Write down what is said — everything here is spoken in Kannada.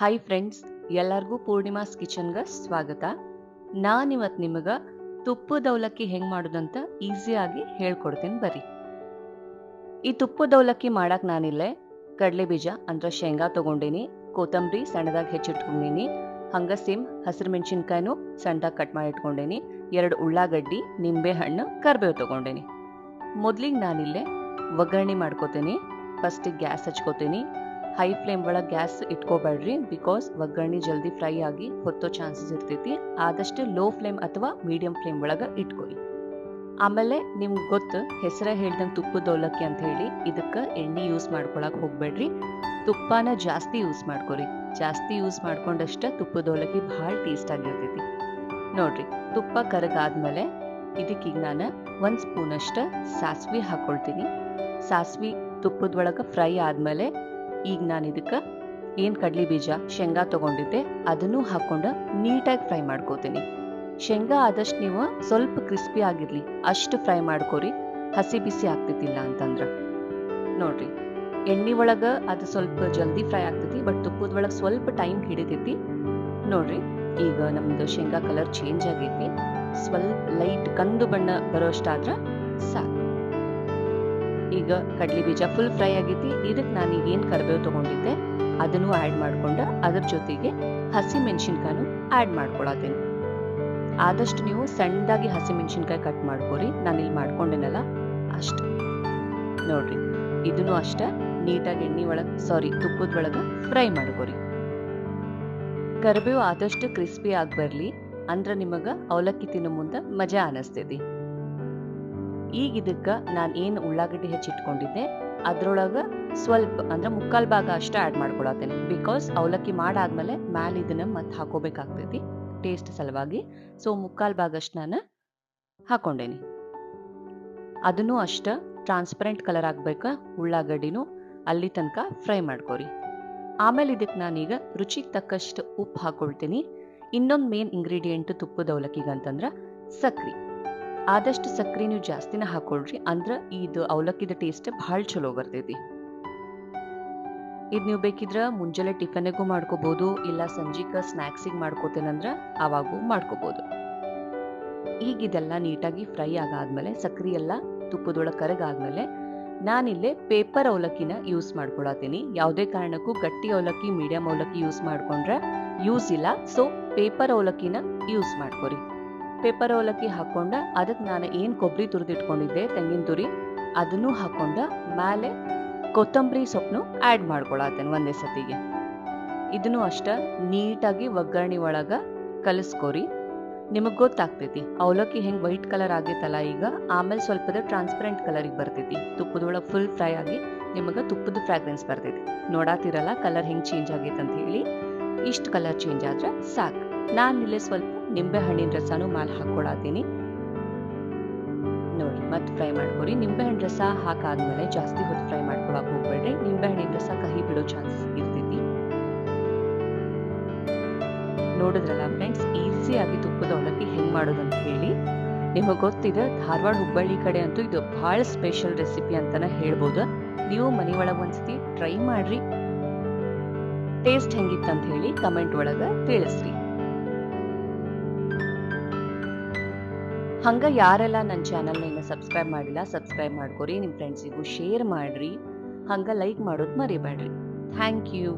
ಹಾಯ್ ಫ್ರೆಂಡ್ಸ್, ಎಲ್ಲರಿಗೂ ಪೂರ್ಣಿಮಾಸ್ ಕಿಚನ್ಗೆ ಸ್ವಾಗತ. ನಾನಿವತ್ತು ನಿಮಗೆ ತುಪ್ಪದ ಅವಲಕ್ಕಿ ಹೆಂಗೆ ಮಾಡೋದಂತ ಈಸಿಯಾಗಿ ಹೇಳ್ಕೊಡ್ತೀನಿ ಬರ್ರಿ. ಈ ತುಪ್ಪದ ಅವಲಕ್ಕಿ ಮಾಡಕ್ಕೆ ನಾನಿಲ್ಲೇ ಕಡಲೆ ಬೀಜ ಅಂದ್ರೆ ಶೇಂಗಾ ತೊಗೊಂಡೀನಿ, ಕೊತ್ತಂಬರಿ ಸಣ್ಣದಾಗಿ ಹೆಚ್ಚಿಟ್ಕೊಂಡೀನಿ, ಹಂಗೆ ಸೇಮ್ ಹಸಿರು ಮೆಣಸಿನ್ಕಾಯಿನೂ ಸಣ್ಣದಾಗಿ ಕಟ್ ಮಾಡಿ ಇಟ್ಕೊಂಡೀನಿ, 2 ಉಳ್ಳಾಗಡ್ಡಿ, ನಿಂಬೆ ಹಣ್ಣು, ಕರಿಬೇವು ತೊಗೊಂಡೀನಿ. ಮೊದಲಿಗೆ ನಾನಿಲ್ಲೇ ಒಗ್ಗರಣೆ ಮಾಡ್ಕೋತೀನಿ. ಫಸ್ಟಿಗೆ ಗ್ಯಾಸ್ ಹಚ್ಕೋತೀನಿ. ಹೈ ಫ್ಲೇಮ್ ಒಳಗೆ ಗ್ಯಾಸ್ ಇಟ್ಕೋಬೇಡ್ರಿ, ಬಿಕಾಸ್ ಒಗ್ಗರಣೆ ಜಲ್ದಿ ಫ್ರೈ ಆಗಿ ಹೊತ್ತೋ ಚಾನ್ಸಸ್ ಇರ್ತೈತಿ. ಆದಷ್ಟು ಲೋ ಫ್ಲೇಮ್ ಅಥವಾ ಮೀಡಿಯಂ ಫ್ಲೇಮ್ ಒಳಗೆ ಇಟ್ಕೊರಿ. ಆಮೇಲೆ ನಿಮ್ಗೆ ಗೊತ್ತು, ಹೆಸರೇ ಹೇಳ್ದಂಗೆ ತುಪ್ಪದ ಅವಲಕ್ಕಿ ಅಂತ ಹೇಳಿ, ಇದಕ್ಕೆ ಎಣ್ಣೆ ಯೂಸ್ ಮಾಡ್ಕೊಳಕ್ಕೆ ಹೋಗ್ಬೇಡ್ರಿ. ತುಪ್ಪನ ಜಾಸ್ತಿ ಯೂಸ್ ಮಾಡ್ಕೊರಿ. ಜಾಸ್ತಿ ಯೂಸ್ ಮಾಡ್ಕೊಂಡಷ್ಟ ತುಪ್ಪದ ಅವಲಕ್ಕಿ ಭಾಳ ಟೇಸ್ಟ್ ಆಗಿರ್ತೈತಿ. ನೋಡ್ರಿ, ತುಪ್ಪ ಕರಗಾದ್ಮೇಲೆ ಇದಕ್ಕೀಗ ನಾನು 1 ಸ್ಪೂನಷ್ಟು ಸಾಸಿವೆ ಹಾಕೊಳ್ತೀನಿ. ಸಾಸಿವೆ ತುಪ್ಪದೊಳಗೆ ಫ್ರೈ ಆದ್ಮೇಲೆ ಈಗ ನಾನು ಇದಕ್ಕೆ ಏನು ಕಡಲೆ ಬೀಜ ಶೇಂಗಾ ತೊಗೊಂಡಿದ್ದೆ ಅದನ್ನು ಹಾಕ್ಕೊಂಡು ನೀಟಾಗಿ ಫ್ರೈ ಮಾಡ್ಕೋತೀನಿ. ಶೇಂಗಾ ಆದಷ್ಟು ನೀವು ಸ್ವಲ್ಪ ಕ್ರಿಸ್ಪಿ ಆಗಿರಲಿ ಅಷ್ಟು ಫ್ರೈ ಮಾಡ್ಕೋರಿ, ಹಸಿ ಬಿಸಿ ಆಗ್ತಿದ್ದಿಲ್ಲ ಅಂತಂದ್ರೆ. ನೋಡ್ರಿ, ಎಣ್ಣೆ ಒಳಗೆ ಅದು ಸ್ವಲ್ಪ ಜಲ್ದಿ ಫ್ರೈ ಆಗ್ತೈತಿ, ಬಟ್ ತುಪ್ಪದೊಳಗೆ ಸ್ವಲ್ಪ ಟೈಮ್ ಹಿಡಿತೈತಿ. ನೋಡ್ರಿ, ಈಗ ನಮ್ದು ಶೇಂಗಾ ಕಲರ್ ಚೇಂಜ್ ಆಗೈತಿ. ಸ್ವಲ್ಪ ಲೈಟ್ ಕಂದು ಬಣ್ಣ ಬರೋಷ್ಟಾದ್ರೆ ಸಾಕು. ಈಗ ಕಡಲೆ ಬೀಜ ಫುಲ್ ಫ್ರೈ ಆಗೈತಿ. ಇದಕ್ಕೆ ನಾನು ಈಗ ಏನು ಕರಿಬೇವು ತೊಗೊಂಡಿದ್ದೆ ಅದನ್ನು ಆ್ಯಡ್ ಮಾಡ್ಕೊಂಡು ಅದ್ರ ಜೊತೆಗೆ ಹಸಿ ಮೆಣಸಿನ್ಕಾಯಿನೂ ಆ್ಯಡ್ ಮಾಡ್ಕೊಳತ್ತೇನೆ. ಆದಷ್ಟು ನೀವು ಸಣ್ಣದಾಗಿ ಹಸಿ ಮೆಣಸಿನ್ಕಾಯಿ ಕಟ್ ಮಾಡ್ಕೊರಿ. ನಾನಿಲ್ಲಿ ಮಾಡ್ಕೊಂಡೇನಲ್ಲ ಅಷ್ಟು. ನೋಡ್ರಿ, ಇದನ್ನು ಅಷ್ಟ ನೀಟಾಗಿ ಎಣ್ಣೆ ಒಳಗೆ ತುಪ್ಪದೊಳಗೆ ಫ್ರೈ ಮಾಡ್ಕೊರಿ. ಕರಿಬೇವು ಆದಷ್ಟು ಕ್ರಿಸ್ಪಿ ಆಗಿ ಬರಲಿ, ಅಂದ್ರೆ ನಿಮಗೆ ಅವಲಕ್ಕಿ ತಿನ್ನೋ ಮುಂದೆ ಮಜಾ ಅನಿಸ್ತೈತಿ. ಈಗ ಇದಕ್ಕೆ ನಾನು ಏನು ಉಳ್ಳಾಗಡ್ಡಿ ಹೆಚ್ಚಿಟ್ಕೊಂಡಿದ್ದೆ ಅದ್ರೊಳಗೆ ಸ್ವಲ್ಪ ಅಂದ್ರೆ 1/4 ಭಾಗ ಅಷ್ಟು ಆ್ಯಡ್ ಮಾಡ್ಕೊಳತ್ತೇನೆ. ಬಿಕಾಸ್ ಅವಲಕ್ಕಿ ಮಾಡಾದ್ಮೇಲೆ ಮ್ಯಾಲೆ ಇದನ್ನ ಮತ್ತೆ ಹಾಕೋಬೇಕಾಗ್ತೈತಿ ಟೇಸ್ಟ್ ಸಲುವಾಗಿ. ಸೊ 1/4 ಭಾಗ ಅಷ್ಟು ನಾನು ಹಾಕೊಂಡೇನಿ. ಅದನ್ನು ಅಷ್ಟ ಟ್ರಾನ್ಸ್ಪರೆಂಟ್ ಕಲರ್ ಆಗ್ಬೇಕು. ಉಳ್ಳಾಗಡ್ಡಿನೂ ಅಲ್ಲಿ ತನಕ ಫ್ರೈ ಮಾಡ್ಕೊರಿ. ಆಮೇಲೆ ಇದಕ್ಕೆ ನಾನೀಗ ರುಚಿಗೆ ತಕ್ಕಷ್ಟು ಉಪ್ಪು ಹಾಕೊಳ್ತೀನಿ. ಇನ್ನೊಂದು ಮೇನ್ ಇಂಗ್ರೀಡಿಯೆಂಟ್ ತುಪ್ಪದ ಅವಲಕ್ಕಿಗೆ ಅಂತಂದ್ರೆ ಸಕ್ರೆ. ಆದಷ್ಟು ಸಕ್ರೆ ನೀವು ಜಾಸ್ತಿನ ಹಾಕೊಳ್ರಿ, ಅಂದ್ರೆ ಇದು ಅವಲಕ್ಕಿದ ಟೇಸ್ಟ್ ಭಾಳ ಚಲೋ ಬರ್ತೈತಿ. ಇದು ನೀವು ಬೇಕಿದ್ರೆ ಮುಂಜಾನೆ ಟಿಫನ್ಗೂ ಮಾಡ್ಕೋಬಹುದು, ಇಲ್ಲ ಸಂಜಿಕ ಸ್ನ್ಯಾಕ್ಸಿಗೆ ಮಾಡ್ಕೋತೇನಂದ್ರೆ ಅವಾಗೂ ಮಾಡ್ಕೋಬಹುದು. ಈಗ ಇದೆಲ್ಲ ನೀಟಾಗಿ ಫ್ರೈ ಆಗಾದ್ಮೇಲೆ ಸಕ್ರೆ ಎಲ್ಲ ತುಪ್ಪದೊಳಗೆ ಕರಗಾದ್ಮೇಲೆ ನಾನಿಲ್ಲೇ ಪೇಪರ್ ಅವಲಕ್ಕಿನ ಯೂಸ್ ಮಾಡ್ಕೊಳತೀನಿ. ಯಾವುದೇ ಕಾರಣಕ್ಕೂ ಗಟ್ಟಿ ಅವಲಕ್ಕಿ ಮೀಡಿಯಂ ಅವಲಕ್ಕಿ ಯೂಸ್ ಮಾಡ್ಕೊಂಡ್ರೆ ಯೂಸ್ ಇಲ್ಲ. ಸೊ ಪೇಪರ್ ಅವಲಕ್ಕಿನ ಯೂಸ್ ಮಾಡ್ಕೊರಿ. ಪೇಪರ್ ಅವಲಕ್ಕಿ ಹಾಕೊಂಡ ಅದಕ್ಕೆ ನಾನು ಏನು ಕೊಬ್ಬರಿ ತುರಿದಿಟ್ಕೊಂಡಿದ್ದೆ ತೆಂಗಿನ ತುರಿ ಅದನ್ನು ಹಾಕೊಂಡ ಮೇಲೆ ಕೊತ್ತಂಬರಿ ಸೊಪ್ಪನ್ನು ಆ್ಯಡ್ ಮಾಡ್ಕೊಳತ್ತೇನೆ ಒಂದೇ ಸತಿಗೆ. ಇದನ್ನು ಅಷ್ಟ ನೀಟಾಗಿ ಒಗ್ಗರಣೆ ಒಳಗೆ ಕಲಿಸ್ಕೊರಿ. ನಿಮಗೆ ಗೊತ್ತಾಗ್ತೈತಿ ಅವಲಕ್ಕಿ ಹೆಂಗೆ ವೈಟ್ ಕಲರ್ ಆಗೈತಲ್ಲ ಈಗ, ಆಮೇಲೆ ಸ್ವಲ್ಪದ ಟ್ರಾನ್ಸ್ಪರೆಂಟ್ ಕಲರಿಗೆ ಬರ್ತೈತಿ. ತುಪ್ಪದೊಳಗೆ ಫುಲ್ ಫ್ರೈ ಆಗಿ ನಿಮಗೆ ತುಪ್ಪದ ಫ್ರಾಗ್ರೆನ್ಸ್ ಬರ್ತೈತಿ. ನೋಡಾತಿರಲ್ಲ ಕಲರ್ ಹೆಂಗೆ ಚೇಂಜ್ ಆಗೈತೆ ಅಂತ ಹೇಳಿ. ಇಷ್ಟು ಕಲರ್ ಚೇಂಜ್ ಆದ್ರೆ ಸಾಕು. ನಾನಿಲ್ಲೇ ಸ್ವಲ್ಪ ನಿಂಬೆ ಹಣ್ಣಿನ ರಸನೂ ಮೇಲೆ ಹಾಕೊಳತೀನಿ. ನೋಡಿ, ಮತ್ತೆ ಫ್ರೈ ಮಾಡ್ಕೊರಿ. ನಿಂಬೆ ಹಣ್ಣು ರಸ ಹಾಕಾದ್ಮೇಲೆ ಜಾಸ್ತಿ ಹೊತ್ತು ಫ್ರೈ ಮಾಡ್ಕೊಳಕ್ ಹೋಗ್ಬೇಡ್ರಿ. ನಿಂಬೆ ಹಣ್ಣಿನ ರಸ ಕಹಿ ಬಿಡೋ ಚಾನ್ಸಸ್ ಇರ್ತೈತಿ. ನೋಡಿದ್ರಲ್ಲ ಫ್ರೆಂಡ್ಸ್, ಈಸಿಯಾಗಿ ತುಪ್ಪದ ಅವಲಕ್ಕಿ ಹೆಂಗ್ ಮಾಡೋದಂತ ಹೇಳಿ. ನಿಮಗೆ ಗೊತ್ತಿದೆ, ಧಾರವಾಡ ಹುಬ್ಬಳ್ಳಿ ಕಡೆ ಅಂತೂ ಇದು ಬಹಳ ಸ್ಪೆಷಲ್ ರೆಸಿಪಿ ಅಂತಾನೆ ಹೇಳ್ಬೋದು. ನೀವು ಮನೆ ಒಳಗೆ ಒಂದ್ಸತಿ ಟ್ರೈ ಮಾಡ್ರಿ. ಟೇಸ್ಟ್ ಹೆಂಗಿತ್ತಂತ ಹೇಳಿ ಕಮೆಂಟ್ ಒಳಗೆ ತಿಳಿಸ್ರಿ. ಹಂಗ ಯಾರೆಲ್ಲ ನನ್ನ ಚಾನಲ್ನ ಇನ್ನು ಸಬ್ಸ್ಕ್ರೈಬ್ ಮಾಡಿಲ್ಲ ಸಬ್ಸ್ಕ್ರೈಬ್ ಮಾಡ್ಕೊರಿ. ನಿಮ್ಮ ಫ್ರೆಂಡ್ಸಿಗೂ ಶೇರ್ ಮಾಡ್ರಿ. ಹಂಗ ಲೈಕ್ ಮಾಡೋದು ಮರಿಬೇಡ್ರಿ. Thank you.